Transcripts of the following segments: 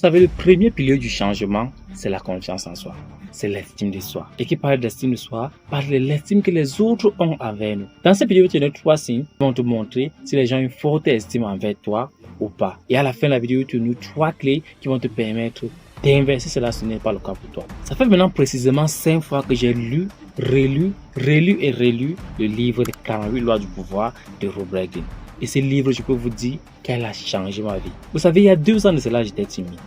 Vous savez, le premier pilier du changement, c'est la confiance en soi. C'est l'estime de soi. Et qui parle d'estime de soi, parle de l'estime que les autres ont envers nous. Dans ce pilier, tu as 3 signes qui vont te montrer si les gens ont une forte estime envers toi ou pas. Et à la fin de la vidéo, tu as 3 clés qui vont te permettre d'inverser cela si ce n'est pas le cas pour toi. Ça fait maintenant précisément 5 fois que j'ai lu, relu le livre des 48 lois du pouvoir de Robert Greene. Et ce livre, je peux vous dire qu'elle a changé ma vie. Vous savez, il y a 2 ans de cela, j'étais timide.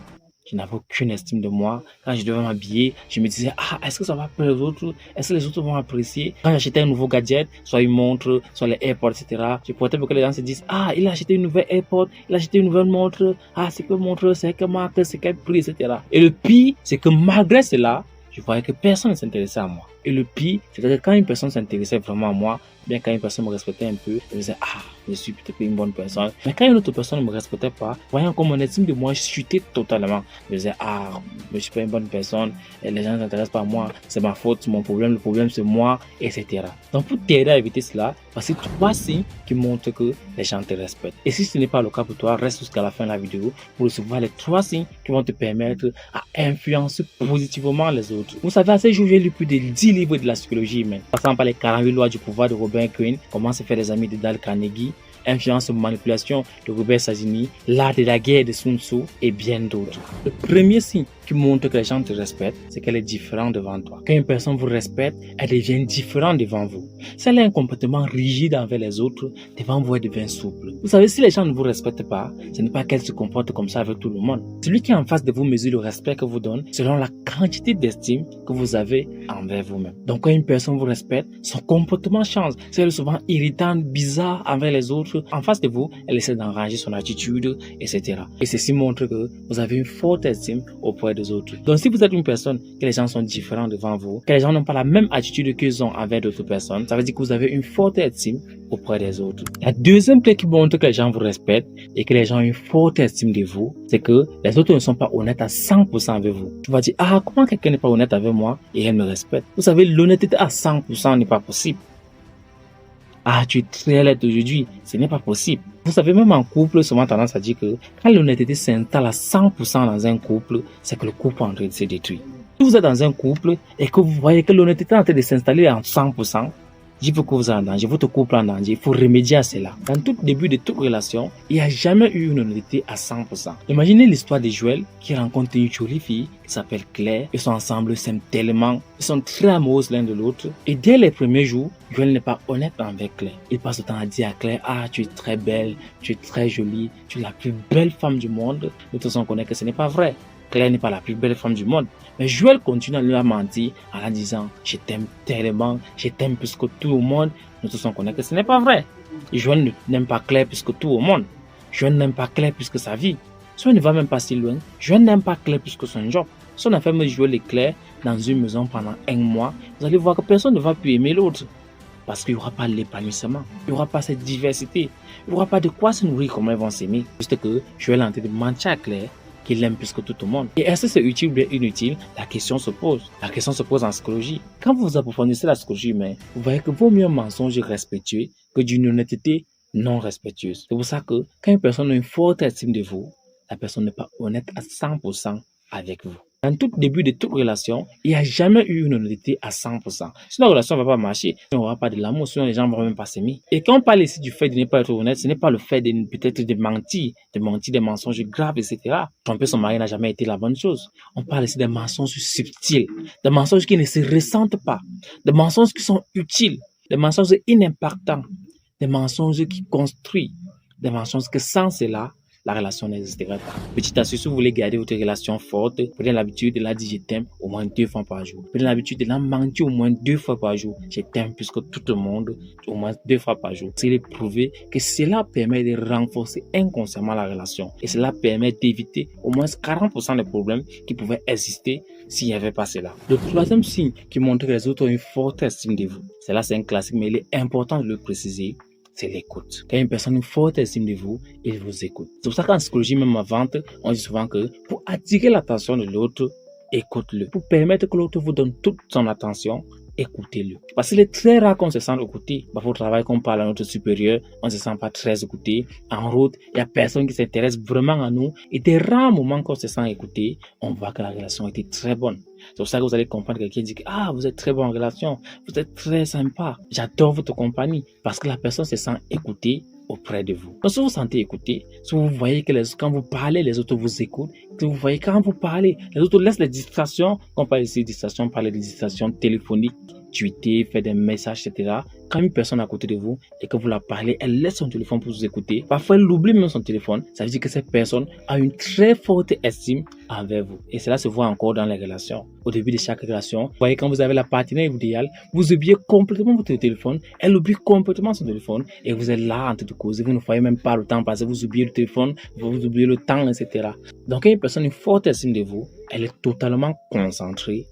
Je n'avais aucune estime de moi. Quand je devais m'habiller, je me disais, est-ce que ça va plaire aux autres? Est-ce que les autres vont apprécier? Quand j'achetais un nouveau gadget, soit une montre, soit les AirPods, etc., je portais pour que les gens se disent, il a acheté une nouvelle AirPod, il a acheté une nouvelle montre, c'est quelle montre, c'est quelle marque, c'est quel prix, etc. Et le pire, c'est que malgré cela, je voyais que personne ne s'intéressait à moi. Et le pire, c'est que quand une personne s'intéressait vraiment à moi, bien quand une personne me respectait un peu, je me disais, je suis peut-être une bonne personne. Mais quand une autre personne ne me respectait pas, voyant comme mon estime de moi chutait totalement, je me disais, je suis pas une bonne personne, et les gens ne s'intéressent pas à moi, c'est ma faute, c'est mon problème, le problème c'est moi, etc. Donc pour t'aider à éviter cela, voici 3 signes qui montrent que les gens te respectent. Et si ce n'est pas le cas pour toi, reste jusqu'à la fin de la vidéo pour recevoir les 3 signes qui vont te permettre à influencer positivement les autres. Vous savez, à ce jour, j'ai lu plus de 10 livres de la psychologie humaine, passant par les 48 lois du pouvoir de Robert Greene, comment se faire des amis de Dale Carnegie, influence et manipulation de Robert Cialdini, l'art de la guerre de Sun Tzu et bien d'autres. Le premier signe qui montre que les gens te respectent, c'est qu'elle est différente devant toi. Quand une personne vous respecte, elle devient différente devant vous. Si elle a un comportement rigide envers les autres, devant vous, elle devient souple. Vous savez, si les gens ne vous respectent pas, ce n'est pas qu'elle se comporte comme ça avec tout le monde. Celui qui est en face de vous mesure le respect que vous donne selon la quantité d'estime que vous avez envers vous-même. Donc quand une personne vous respecte, son comportement change. Si elle est souvent irritante, bizarre envers les autres, en face de vous, elle essaie d'enrager son attitude, etc. Et ceci montre que vous avez une forte estime auprès des autres. Donc si vous êtes une personne que les gens sont différents devant vous, que les gens n'ont pas la même attitude qu'ils ont envers d'autres personnes, ça veut dire que vous avez une forte estime auprès des autres. La deuxième clé qui montre que les gens vous respectent et que les gens ont une forte estime de vous, c'est que les autres ne sont pas honnêtes à 100% avec vous. Tu vas dire, comment quelqu'un n'est pas honnête avec moi et elle me respecte? Vous savez, l'honnêteté à 100% n'est pas possible. Tu es très laid aujourd'hui, ce n'est pas possible. Vous savez, même en couple, souvent tendance à dire que quand l'honnêteté s'installe à 100% dans un couple, c'est que le couple est en train de se détruire. Si vous êtes dans un couple et que vous voyez que l'honnêteté est en train de s'installer à 100%, je veux que vous êtes en danger, votre couple est en danger, il faut remédier à cela. Dans tout début de toute relation, il n'y a jamais eu une honnêteté à 100%. Imaginez l'histoire de Joël qui rencontre une jolie fille qui s'appelle Claire. Ils sont ensemble, ils s'aiment tellement, ils sont très amoureux l'un de l'autre. Et dès les premiers jours, Joël n'est pas honnête avec Claire. Il passe le temps à dire à Claire, tu es très belle, tu es très jolie, tu es la plus belle femme du monde. Nous tous on connaît que ce n'est pas vrai. Claire n'est pas la plus belle femme du monde. Mais Joël continue à lui mentir en la disant, je t'aime tellement, je t'aime plus que tout le monde. Nous tous on connaît que ce n'est pas vrai. Et Joël n'aime pas Claire plus que tout le monde. Joël n'aime pas Claire plus que sa vie. Soit il ne va même pas si loin, Joël n'aime pas Claire plus que son job. Si on a fait Joël et Claire dans une maison pendant 1 mois, vous allez voir que personne ne va plus aimer l'autre. Parce qu'il n'y aura pas l'épanouissement, il n'y aura pas cette diversité, il n'y aura pas de quoi se nourrir, comment ils vont s'aimer. Juste que Joël est en train de mentir à Claire qu'il l'aime plus que tout le monde. Et est-ce que c'est utile ou bien inutile? La question se pose. La question se pose en psychologie. Quand vous approfondissez la psychologie humaine, vous voyez que vaut mieux un mensonge respectueux que d'une honnêteté non respectueuse. C'est pour ça que quand une personne a une forte estime de vous, la personne n'est pas honnête à 100% avec vous. Dans tout début de toute relation, il n'y a jamais eu une honnêteté à 100%. Sinon, la relation ne va pas marcher. Il n'y aura pas de l'amour, sinon les gens ne vont même pas s'aimer. Et quand on parle ici du fait de ne pas être honnête, ce n'est pas le fait de peut-être de mentir des mensonges graves, etc. Tromper son mari n'a jamais été la bonne chose. On parle ici des mensonges subtils, des mensonges qui ne se ressentent pas, des mensonges qui sont utiles, des mensonges inimportants, des mensonges qui construisent, des mensonges que sans cela, la relation n'existerait pas. Petite astuce, si vous voulez garder votre relation forte, prenez l'habitude de la dire je t'aime au moins 2 fois par jour. Prenez l'habitude de la mentir au moins 2 fois par jour. Je t'aime plus que tout le monde au moins 2 fois par jour. C'est prouvé que cela permet de renforcer inconsciemment la relation. Et cela permet d'éviter au moins 40% des problèmes qui pouvaient exister s'il n'y avait pas cela. Le troisième signe qui montre que les autres ont une forte estime de vous. Cela c'est un classique, mais il est important de le préciser. C'est l'écoute. Quand une personne a une forte estime de vous, il vous écoute. C'est pour ça qu'en psychologie, même en vente, on dit souvent que pour attirer l'attention de l'autre, écoute-le. Pour permettre que l'autre vous donne toute son attention, écoutez-le. Parce qu'il est très rare qu'on se sente écouté. Parfois au travail, qu'on parle à notre supérieur, on ne se sent pas très écouté. En route, il n'y a personne qui s'intéresse vraiment à nous. Et des rares moments qu'on se sent écouté, on voit que la relation était très bonne. C'est pour ça que vous allez comprendre que quelqu'un dit que vous êtes très bon en relation, vous êtes très sympa, j'adore votre compagnie. Parce que la personne se sent écoutée auprès de vous. Donc si vous vous sentez écouté, si vous voyez que quand vous parlez, les autres vous écoutent, que vous voyez quand vous parlez, les autres laissent les distractions, qu'on parle ici de distractions, on parle de distractions téléphoniques, tweeter, faire des messages, etc. Quand une personne est à côté de vous et que vous la parlez, elle laisse son téléphone pour vous écouter. Parfois, elle oublie même son téléphone. Ça veut dire que cette personne a une très forte estime envers vous. Et cela se voit encore dans les relations. Au début de chaque relation, vous voyez, quand vous avez la partenaire idéale, vous oubliez complètement votre téléphone. Elle oublie complètement son téléphone. Et vous êtes là en train de causer. Vous ne voyez même pas le temps passer. Vous oubliez le téléphone, vous oubliez le temps, etc. Donc, quand une personne a une forte estime de vous, elle est totalement concentrée.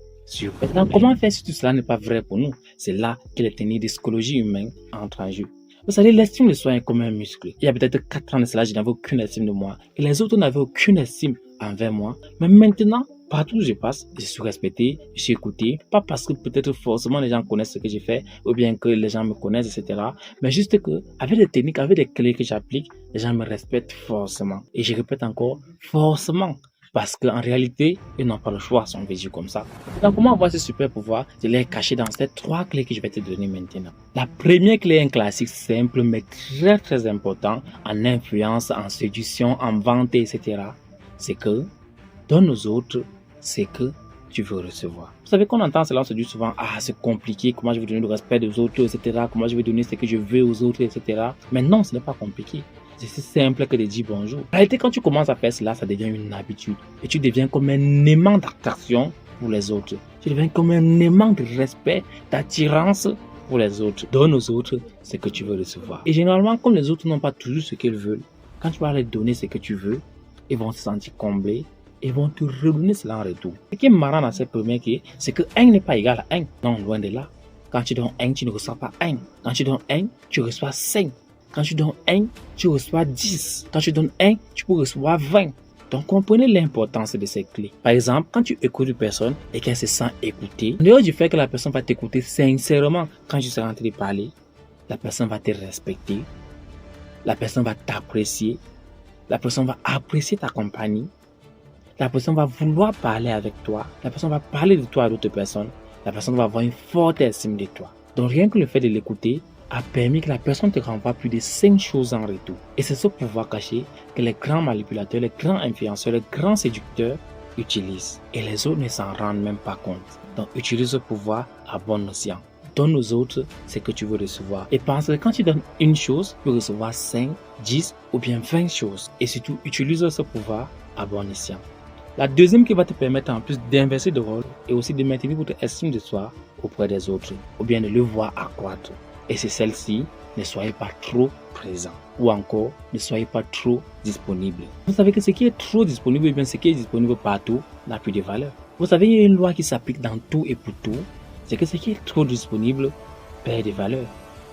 Maintenant, comment faire si tout cela n'est pas vrai pour nous? C'est là que les techniques de psychologie humaine entrent en jeu. Vous savez, l'estime de soi est comme un muscle. Il y a peut-être 4 ans de cela, je n'avais aucune estime de moi. Et les autres n'avaient aucune estime envers moi. Mais maintenant, partout où je passe, je suis respecté, je suis écouté. Pas parce que peut-être forcément les gens connaissent ce que j'ai fait, ou bien que les gens me connaissent, etc. Mais juste que, avec des techniques, avec des clés que j'applique, les gens me respectent forcément. Et je répète encore, forcément. Parce qu'en réalité, ils n'ont pas le choix si on veut dire comme ça. Donc, comment avoir ce super pouvoir? Je l'ai caché dans ces 3 clés que je vais te donner maintenant. La première clé est un classique simple, mais très très important en influence, en séduction, en vente, etc. C'est que, donne aux autres ce que tu veux recevoir. Vous savez qu'on entend cela, on se dit souvent, c'est compliqué, comment je vais donner le respect des autres, etc. Comment je vais donner ce que je veux aux autres, etc. Mais non, ce n'est pas compliqué. C'est si simple que de dire bonjour. En réalité, quand tu commences à faire cela, ça devient une habitude. Et tu deviens comme un aimant d'attraction pour les autres. Tu deviens comme un aimant de respect, d'attirance pour les autres. Donne aux autres ce que tu veux recevoir. Et généralement, comme les autres n'ont pas toujours ce qu'ils veulent, quand tu vas leur donner ce que tu veux, ils vont se sentir comblés et vont te redonner cela en retour. Ce qui est marrant dans cette première clé, c'est que 1 n'est pas égal à 1. Non, loin de là. Quand tu donnes 1, tu ne reçois pas 1. Quand tu donnes 1, tu reçois 5. Quand tu donnes 1, tu reçois 10. Quand tu donnes 1, tu peux recevoir 20. Donc, comprenez l'importance de ces clés. Par exemple, quand tu écoutes une personne et qu'elle se sent écoutée, en dehors du fait que la personne va t'écouter sincèrement quand tu seras en train de parler, la personne va te respecter, la personne va t'apprécier, la personne va apprécier ta compagnie, la personne va vouloir parler avec toi, la personne va parler de toi à d'autres personnes, la personne va avoir une forte estime de toi. Donc, rien que le fait de l'écouter a permis que la personne te renvoie plus de 5 choses en retour. Et c'est ce pouvoir caché que les grands manipulateurs, les grands influenceurs, les grands séducteurs utilisent. Et les autres ne s'en rendent même pas compte. Donc utilise ce pouvoir à bon escient. Donne aux autres ce que tu veux recevoir. Et pense que quand tu donnes une chose, tu peux recevoir 5, 10 ou bien 20 choses. Et surtout, utilise ce pouvoir à bon escient. La deuxième qui va te permettre en plus d'inverser de rôle et aussi de maintenir votre estime de soi auprès des autres ou bien de le voir accroître. Et c'est celle-ci, ne soyez pas trop présent ou encore ne soyez pas trop disponible. Vous savez que ce qui est trop disponible et bien ce qui est disponible partout n'a plus de valeur. Vous savez, il y a une loi qui s'applique dans tout et pour tout, c'est que ce qui est trop disponible perd de valeur.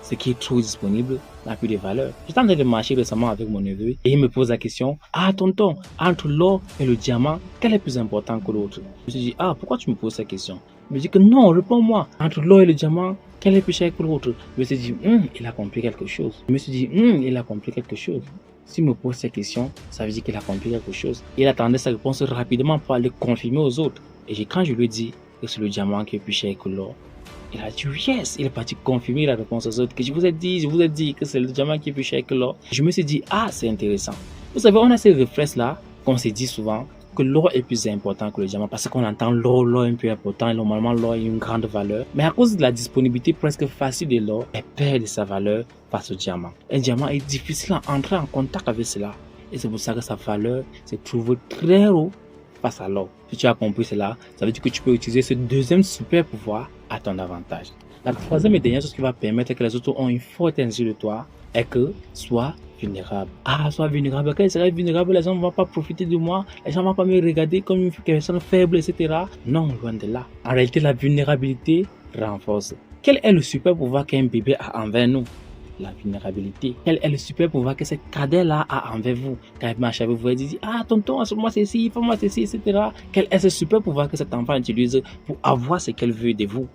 Ce qui est trop disponible n'a plus de valeur. J'étais en train de marcher récemment avec mon neveu et il me pose la question, tonton, entre l'or et le diamant, quel est plus important que l'autre? Je me suis dit, pourquoi tu me poses cette question? Il me dit que non, réponds-moi, entre l'or et le diamant, quel est plus cher que l'autre? Je me suis dit, il a compris quelque chose. Je me suis dit, il a compris quelque chose. S'il me pose cette question, ça veut dire qu'il a compris quelque chose. Il attendait sa réponse rapidement pour aller confirmer aux autres. Et quand je lui ai dit que c'est le diamant qui est plus cher que l'or, il a dit yes. Il est parti confirmer la réponse aux autres. Que je vous ai dit que c'est le diamant qui est plus cher que l'or. Je me suis dit, c'est intéressant. Vous savez, on a ces réflexes-là, qu'on se dit souvent, que l'or est plus important que le diamant parce qu'on entend l'or est plus important et normalement l'or a une grande valeur. Mais à cause de la disponibilité presque facile de l'or, elle perd de sa valeur face au diamant. Un diamant est difficile à entrer en contact avec cela. Et c'est pour ça que sa valeur se trouve très haut face à l'or. Si tu as compris cela, ça veut dire que tu peux utiliser ce deuxième super pouvoir à ton avantage. La troisième et dernière chose qui va permettre que les autres ont une forte estime de toi est que sois vulnérable. Sois vulnérable. Quand je serai vulnérable, les gens ne vont pas profiter de moi, les gens ne vont pas me regarder comme une personne faible, etc. Non, loin de là. En réalité, la vulnérabilité renforce. Quel est le super pouvoir qu'un bébé a envers nous? La vulnérabilité. Quel est le super pouvoir que cette cadet-là a envers vous? Quand il marche avec vous, il dit, tonton, moi c'est ci, fais-moi ceci, etc. Quel est ce super pouvoir que cet enfant utilise pour avoir ce qu'elle veut de vous?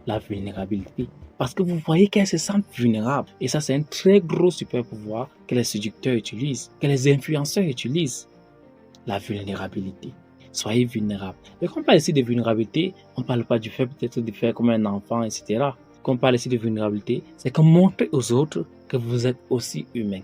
la vulnérabilité. Parce que vous voyez qu'elles se sentent vulnérables. Et ça, c'est un très gros super pouvoir que les séducteurs utilisent, que les influenceurs utilisent. La vulnérabilité. Soyez vulnérable. Et quand on parle ici de vulnérabilité, on ne parle pas du fait peut-être de faire comme un enfant, etc. Quand on parle ici de vulnérabilité, c'est comme montrer aux autres que vous êtes aussi humain.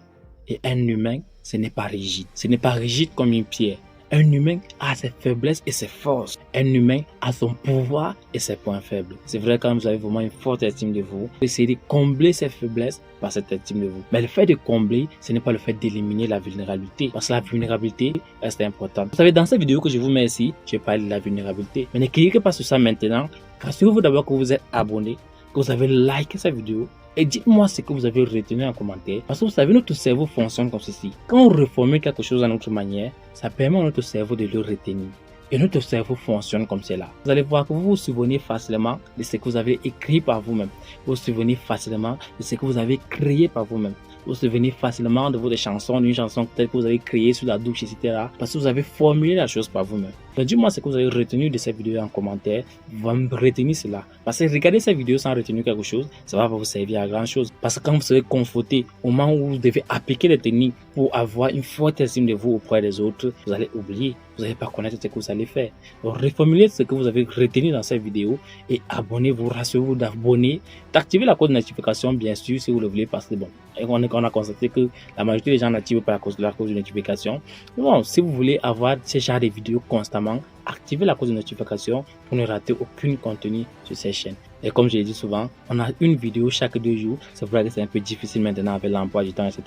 Et un humain, ce n'est pas rigide. Ce n'est pas rigide comme une pierre. Un humain a ses faiblesses et ses forces. Un humain a son pouvoir et ses points faibles. C'est vrai quand vous avez vraiment une forte estime de vous, essayez de combler ses faiblesses par cette estime de vous. Mais le fait de combler, ce n'est pas le fait d'éliminer la vulnérabilité. Parce que la vulnérabilité reste importante. Vous savez, dans cette vidéo que je vous mets ici, je parle de la vulnérabilité. Mais ne cliquez pas sur ça maintenant. Rassurez-vous d'abord que vous êtes abonné, que vous avez liké cette vidéo. Et dites-moi ce que vous avez retenu en commentaire. Parce que vous savez, notre cerveau fonctionne comme ceci. Quand on reformule quelque chose à notre manière, ça permet à notre cerveau de le retenir. Et notre cerveau fonctionne comme cela. Vous allez voir que vous vous souvenez facilement de ce que vous avez écrit par vous-même. Vous vous souvenez facilement de ce que vous avez créé par vous-même. Vous vous souvenez facilement de votre chanson, d'une chanson peut-être que vous avez créée sur la douche, etc. Parce que vous avez formulé la chose par vous-même. Donc, dis-moi ce que vous avez retenu de cette vidéo en commentaire. Vous allez retenir cela. Parce que regarder cette vidéo sans retenir quelque chose, ça va pas vous servir à grand chose. Parce que quand vous serez confronté au moment où vous devez appliquer les techniques pour avoir une forte estime de vous auprès des autres, vous allez oublier. Vous n'allez pas connaître ce que vous allez faire. Donc, reformulez ce que vous avez retenu dans cette vidéo et abonnez-vous, rassurez-vous d'abonner, d'activer la code de notification, bien sûr, si vous le voulez, parce que bon, on a constaté que la majorité des gens n'activent pas la code de notification. Bon, si vous voulez avoir ce genre de vidéos constamment, activez la code de notification pour ne rater aucun contenu sur cette chaîne. Et comme je l'ai dit souvent, on a une vidéo chaque 2 jours. C'est vrai que c'est un peu difficile maintenant avec l'emploi du temps, etc.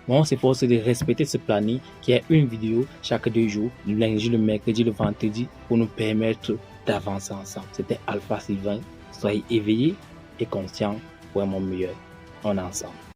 Mais on s'efforce de respecter ce planning qui est une vidéo chaque 2 jours, le lundi, le mercredi, le vendredi, pour nous permettre d'avancer ensemble. C'était Alpha Sylvain. Soyez éveillés et conscients pour un monde meilleur. On est ensemble.